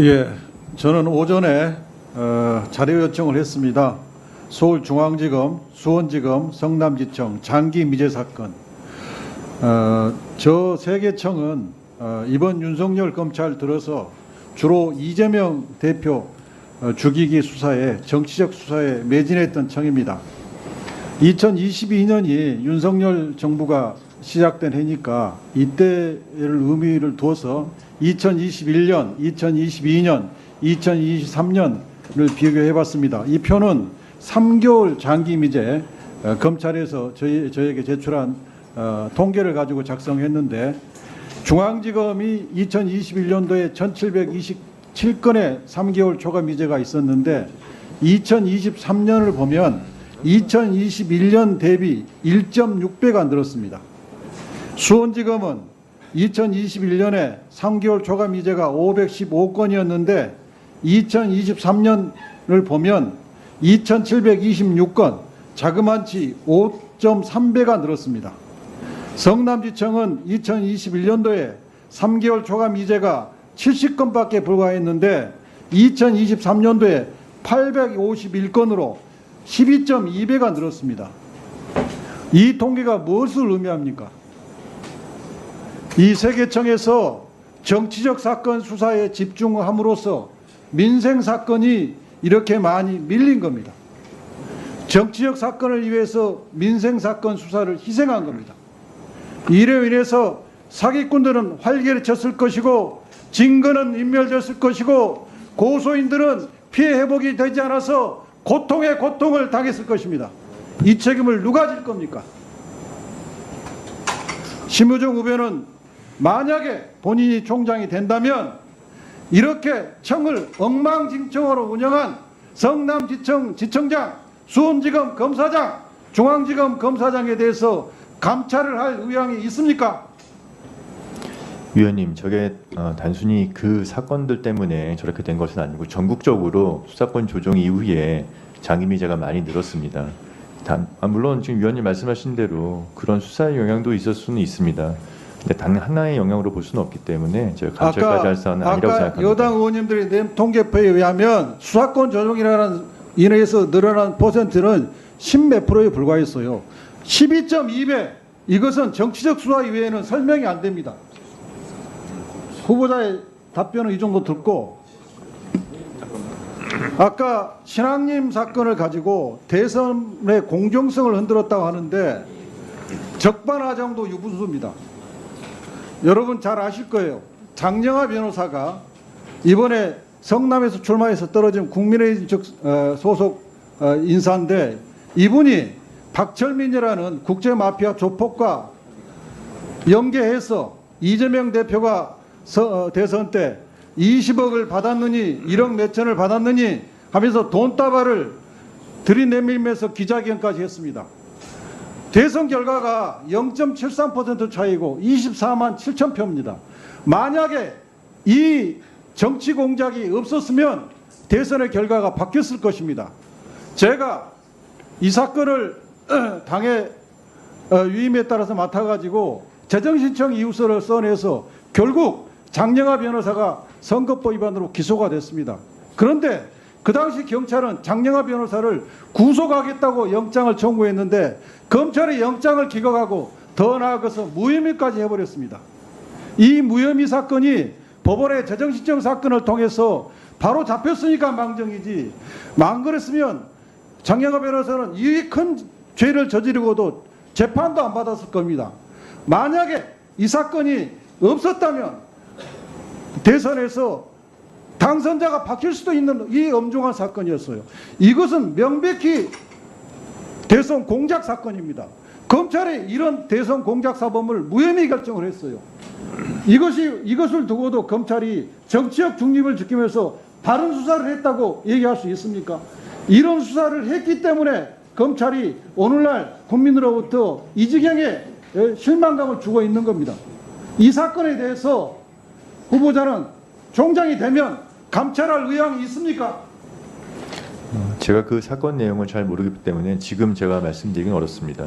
예, 저는 오전에 자료 요청을 했습니다. 서울중앙지검, 수원지검, 성남지청 장기 미제 사건. 저 세 개청은 이번 윤석열 검찰 들어서 주로 이재명 대표 죽이기 수사에, 정치적 수사에 매진했던 청입니다. 2022년이 윤석열 정부가 시작된 해니까 이때를 의미를 두어서 2021년, 2022년, 2023년을 비교해 봤습니다. 이 표는 3개월 장기 미제 검찰에서 저에게 제출한 통계를 가지고 작성했는데, 중앙지검이 2021년도에 1727건의 3개월 초과 미제가 있었는데 2023년을 보면 2021년 대비 1.6배가 늘었습니다. 수원지검은 2021년에 3개월 초과 미제가 515건이었는데 2023년을 보면 2,726건, 자그마치 5.3배가 늘었습니다. 성남지청은 2021년도에 3개월 초과 미제가 70건밖에 불과했는데 2023년도에 851건으로 12.2배가 늘었습니다. 이 통계가 무엇을 의미합니까? 이 세 개청에서 정치적 사건 수사에 집중함으로써 민생 사건이 이렇게 많이 밀린 겁니다. 정치적 사건을 위해서 민생 사건 수사를 희생한 겁니다. 이로 인해서 사기꾼들은 활개를 것이고, 증거는 인멸됐을 것이고, 고소인들은 피해 회복이 되지 않아서 고통에 고통을 당했을 것입니다. 이 책임을 누가 질 겁니까? 심우정 후보는 만약에 본인이 총장이 된다면 이렇게 청을 엉망진창으로 운영한 성남지청 지청장, 수원지검 검사장, 중앙지검 검사장에 대해서 감찰을 할 의향이 있습니까? 위원님, 저게 단순히 그 사건들 때문에 저렇게 된 것은 아니고 전국적으로 수사권 조정 이후에 장기 미제가 많이 늘었습니다. 물론 지금 위원님 말씀하신 대로 그런 수사의 영향도 있을 수는 있습니다. 근데 단 하나의 영향으로 볼 수는 없기 때문에 제가 감찰까지 할 사안은 아니라고 생각합니다. 여당 의원님들이 낸 통계표에 의하면 수사권 조정이라는 인해서 늘어난 퍼센트는 10몇 프로에 불과했어요. 12.2배, 이것은 정치적 수사 이외에는 설명이 안 됩니다. 후보자의 답변은 이 정도 듣고, 아까 신앙님 사건을 가지고 대선의 공정성을 흔들었다고 하는데 적반하장도 유분수입니다. 여러분 잘 아실 거예요. 장영하 변호사가 이번에 성남에서 출마해서 떨어진 국민의힘 소속 인사인데, 이분이 박철민이라는 국제마피아 조폭과 연계해서 이재명 대표가 대선 때 20억을 받았느니 1억 몇천을 받았느니 하면서 돈다발을 들이내밀면서 기자회견까지 했습니다. 대선 결과가 0.73% 차이고 24만 7천 표입니다. 만약에 이 정치 공작이 없었으면 대선의 결과가 바뀌었을 것입니다. 제가 이 사건을 당의 위임에 따라서 맡아가지고 재정신청 이유서를 써내서 결국 장영하 변호사가 선거법 위반으로 기소가 됐습니다. 그런데 그 당시 경찰은 장영하 변호사를 구속하겠다고 영장을 청구했는데 검찰이 영장을 기각하고 더 나아가서 무혐의까지 해버렸습니다. 이 무혐의 사건이 법원의 재정신청 사건을 통해서 바로 잡혔으니까 망정이지, 안 그랬으면 장영하 변호사는 이 큰 죄를 저지르고도 재판도 안 받았을 겁니다. 만약에 이 사건이 없었다면 대선에서 당선자가 바뀔 수도 있는 이 엄중한 사건이었어요. 이것은 명백히 대선 공작 사건입니다. 검찰이 이런 대선 공작 사범을 무혐의 결정을 했어요. 이것을 두고도 검찰이 정치적 중립을 지키면서 바른 수사를 했다고 얘기할 수 있습니까? 이런 수사를 했기 때문에 검찰이 오늘날 국민으로부터 이 지경의 실망감을 주고 있는 겁니다. 이 사건에 대해서 후보자는 총장이 되면 감찰할 의향이 있습니까? 제가 그 사건 내용을 잘 모르기 때문에 지금 제가 말씀드리긴 어렵습니다.